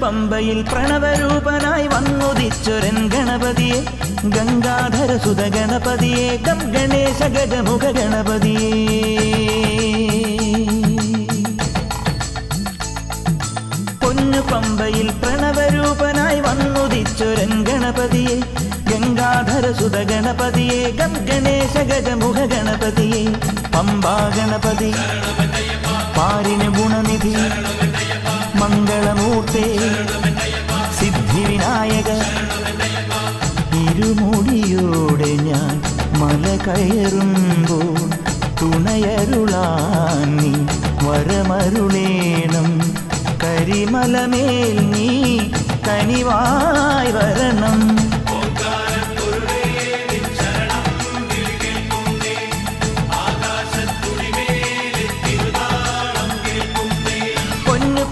പമ്പയിൽ പ്രണവരൂപനായി വന്നുദിച്ചൊരൻ ഗണപതിയെ ഗംഗാധര സുത ഗണപതിയെ ഗം ഗണേശ ഗജമുഖ ഗണപതിയെ പൊന്നു പമ്പയിൽ പ്രണവരൂപനായി വന്നുദിച്ചൊരൻ ഗണപതിയെ ഗംഗാധര സുത ഗണപതിയെ ഗം ഗണേശ ഗജമുഖ ഗണപതിയെ പമ്പാ ഗണപതി പാരിന് ഗുണനിധി മംഗളമൂർത്തേ സിദ്ധിവിനായക ഇരുമുടിയോടെ ഞാൻ മല കയറുമ്പോൾ തുണയരുളാൻ നീ വരമരുളേണം കരിമലമേൽ നീ കനിവായി വരണം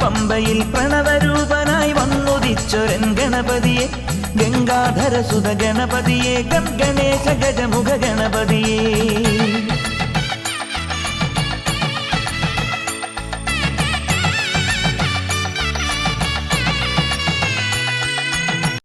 പമ്പയിൽ പ്രണവരൂപനായി വന്നുദിച്ചൊരൻ ഗണപതിയെ ഗംഗാധര സുത ഗണപതിയെ ഗം ഗണേശ ഗജമുഖ ഗണപതിയെ